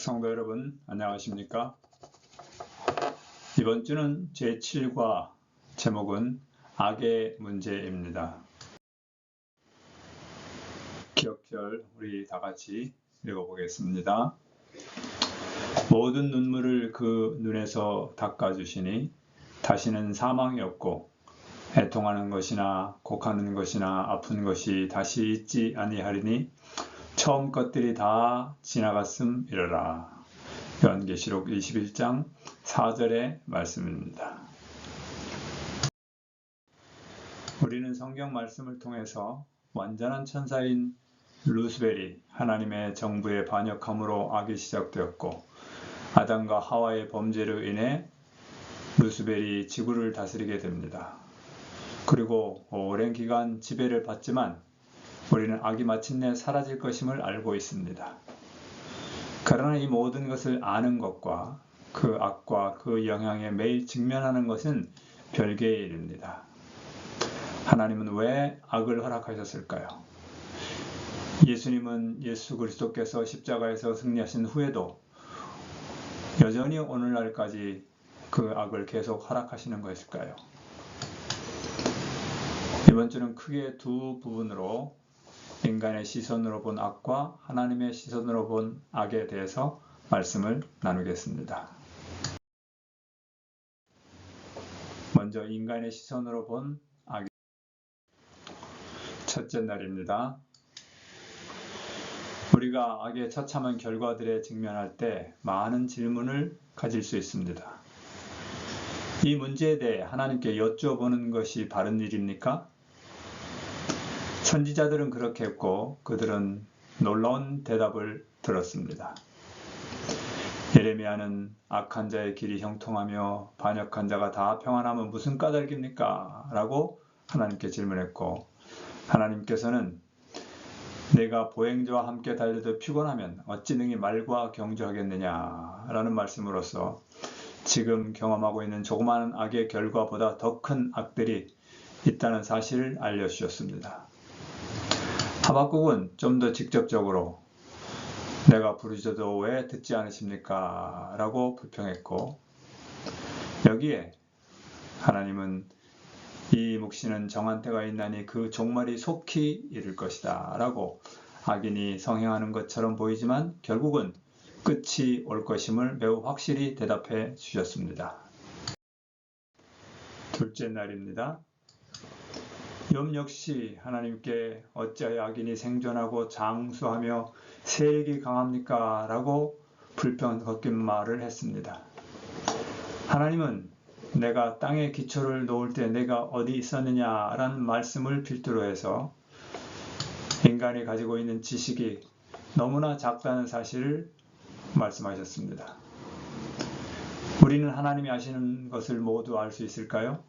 성도 여러분, 안녕하십니까? 이번 주는 제7과 제목은 악의 문제입니다. 기억절 우리 다 같이 읽어보겠습니다. 모든 눈물을 그 눈에서 닦아주시니 다시는 사망이 없고 애통하는 것이나 곡하는 것이나 아픈 것이 다시 있지 아니하리니 처음 것들이 다 지나갔음이러라. 요한계시록 21장 4절의 말씀입니다. 우리는 성경 말씀을 통해서 완전한 천사인 루스벨이 하나님의 정부에 반역함으로 악이 시작되었고, 아담과 하와의 범죄로 인해 루스벨이 지구를 다스리게 됩니다. 그리고 오랜 기간 지배를 받지만 우리는 악이 마침내 사라질 것임을 알고 있습니다. 그러나 이 모든 것을 아는 것과 그 악과 그 영향에 매일 직면하는 것은 별개의 일입니다. 하나님은 왜 악을 허락하셨을까요? 예수님은 예수 그리스도께서 십자가에서 승리하신 후에도 여전히 오늘날까지 그 악을 계속 허락하시는 것일까요? 이번 주는 크게 두 부분으로 인간의 시선으로 본 악과 하나님의 시선으로 본 악에 대해서 말씀을 나누겠습니다. 먼저 인간의 시선으로 본 악. 첫째 날입니다. 우리가 악의 처참한 결과들에 직면할 때 많은 질문을 가질 수 있습니다. 이 문제에 대해 하나님께 여쭤보는 것이 바른 일입니까? 선지자들은 그렇게 했고 그들은 놀라운 대답을 들었습니다. 예레미야는 악한 자의 길이 형통하며 반역한 자가 다 평안하면 무슨 까닭입니까? 라고 하나님께 질문했고, 하나님께서는 내가 보행자와 함께 달려도 피곤하면 어찌 능히 말과 경주하겠느냐 라는 말씀으로써 지금 경험하고 있는 조그마한 악의 결과보다 더 큰 악들이 있다는 사실을 알려주셨습니다. 하박국은 좀 더 직접적으로 내가 부르짖어도 왜 듣지 않으십니까? 라고 불평했고, 여기에 하나님은 이 묵시는 정한 때가 있나니 그 종말이 속히 이를 것이다 라고 악인이 성행하는 것처럼 보이지만 결국은 끝이 올 것임을 매우 확실히 대답해 주셨습니다. 둘째 날입니다. 욥 역시 하나님께 어찌하여 악인이 생존하고 장수하며 세력이 강합니까? 라고 불평 섞인 말을 했습니다. 하나님은 내가 땅에 기초를 놓을 때 내가 어디 있었느냐 라는 말씀을 필두로 해서 인간이 가지고 있는 지식이 너무나 작다는 사실을 말씀하셨습니다. 우리는 하나님이 아시는 것을 모두 알 수 있을까요?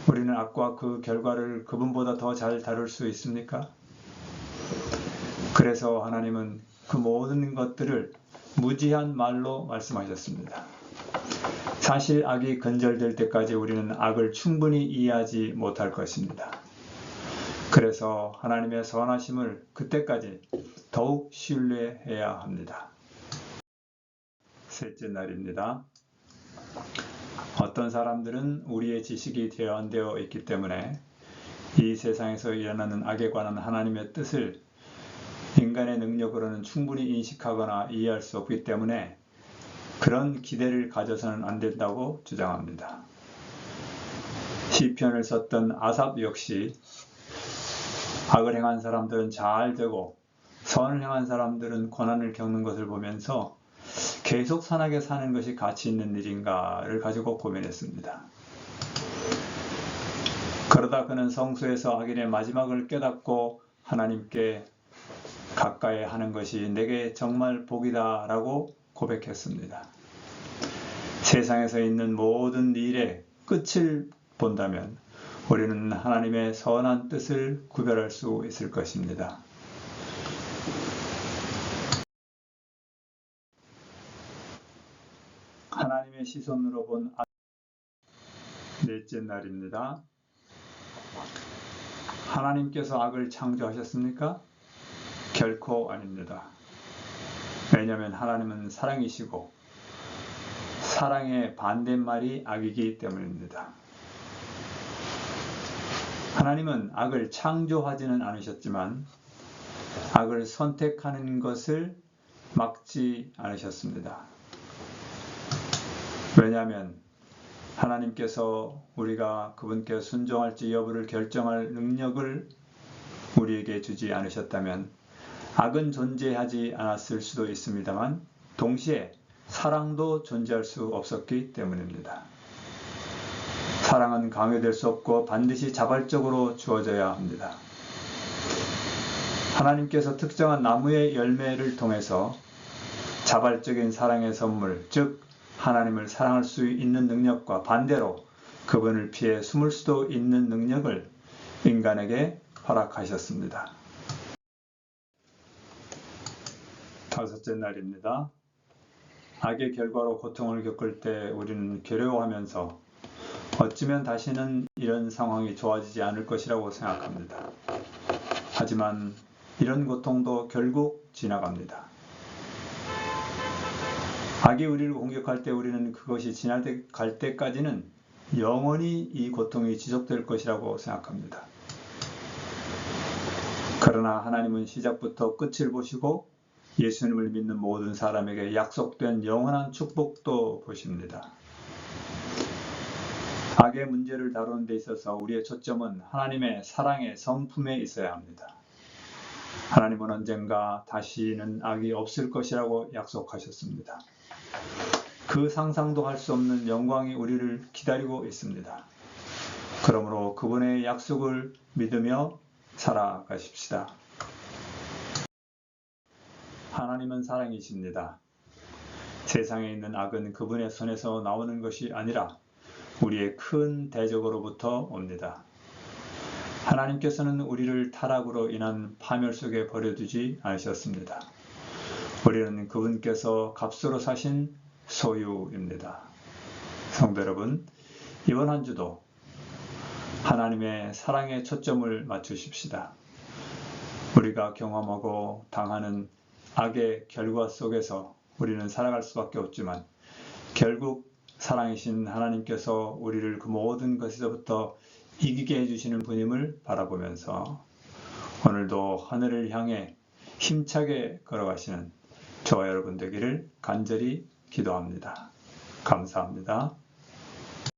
우리는 악과 그 결과를 그분보다 더 잘 다룰 수 있습니까? 그래서 하나님은 그 모든 것들을 무지한 말로 말씀하셨습니다. 사실 악이 근절될 때까지 우리는 악을 충분히 이해하지 못할 것입니다. 그래서 하나님의 선하심을 그때까지 더욱 신뢰해야 합니다. 셋째 날입니다. 어떤 사람들은 우리의 지식이 제한되어 있기 때문에 이 세상에서 일어나는 악에 관한 하나님의 뜻을 인간의 능력으로는 충분히 인식하거나 이해할 수 없기 때문에 그런 기대를 가져서는 안 된다고 주장합니다. 시편을 썼던 아삽 역시 악을 행한 사람들은 잘 되고 선을 행한 사람들은 고난을 겪는 것을 보면서 계속 선하게 사는 것이 가치 있는 일인가를 가지고 고민했습니다. 그러다 그는 성수에서 악인의 마지막을 깨닫고 하나님께 가까이 하는 것이 내게 정말 복이다 라고 고백했습니다. 세상에서 있는 모든 일의 끝을 본다면 우리는 하나님의 선한 뜻을 구별할 수 있을 것입니다. 하나님의 시선으로 본 악. 넷째 날입니다. 하나님께서 악을 창조하셨습니까? 결코 아닙니다. 왜냐하면 하나님은 사랑이시고 사랑의 반대말이 악이기 때문입니다. 하나님은 악을 창조하지는 않으셨지만 악을 선택하는 것을 막지 않으셨습니다. 왜냐하면 하나님께서 우리가 그분께 순종할지 여부를 결정할 능력을 우리에게 주지 않으셨다면 악은 존재하지 않았을 수도 있습니다만 동시에 사랑도 존재할 수 없었기 때문입니다. 사랑은 강요될 수 없고 반드시 자발적으로 주어져야 합니다. 하나님께서 특정한 나무의 열매를 통해서 자발적인 사랑의 선물, 즉 하나님을 사랑할 수 있는 능력과 반대로 그분을 피해 숨을 수도 있는 능력을 인간에게 허락하셨습니다. 다섯째 날입니다. 악의 결과로 고통을 겪을 때 우리는 괴로워하면서 어쩌면 다시는 이런 상황이 좋아지지 않을 것이라고 생각합니다. 하지만 이런 고통도 결국 지나갑니다. 악이 우리를 공격할 때 우리는 그것이 지나갈 때까지는 영원히 이 고통이 지속될 것이라고 생각합니다. 그러나 하나님은 시작부터 끝을 보시고 예수님을 믿는 모든 사람에게 약속된 영원한 축복도 보십니다. 악의 문제를 다루는 데 있어서 우리의 초점은 하나님의 사랑의 성품에 있어야 합니다. 하나님은 언젠가 다시는 악이 없을 것이라고 약속하셨습니다. 그 상상도 할 수 없는 영광이 우리를 기다리고 있습니다. 그러므로 그분의 약속을 믿으며 살아가십시다. 하나님은 사랑이십니다. 세상에 있는 악은 그분의 손에서 나오는 것이 아니라 우리의 큰 대적으로부터 옵니다. 하나님께서는 우리를 타락으로 인한 파멸 속에 버려두지 않으셨습니다. 우리는 그분께서 값으로 사신 소유입니다. 성도 여러분, 이번 한 주도 하나님의 사랑에 초점을 맞추십시다. 우리가 경험하고 당하는 악의 결과 속에서 우리는 살아갈 수밖에 없지만 결국 사랑이신 하나님께서 우리를 그 모든 것에서부터 이기게 해주시는 분임을 바라보면서 오늘도 하늘을 향해 힘차게 걸어가시는 저와 여러분 되기를 간절히 기도합니다. 감사합니다.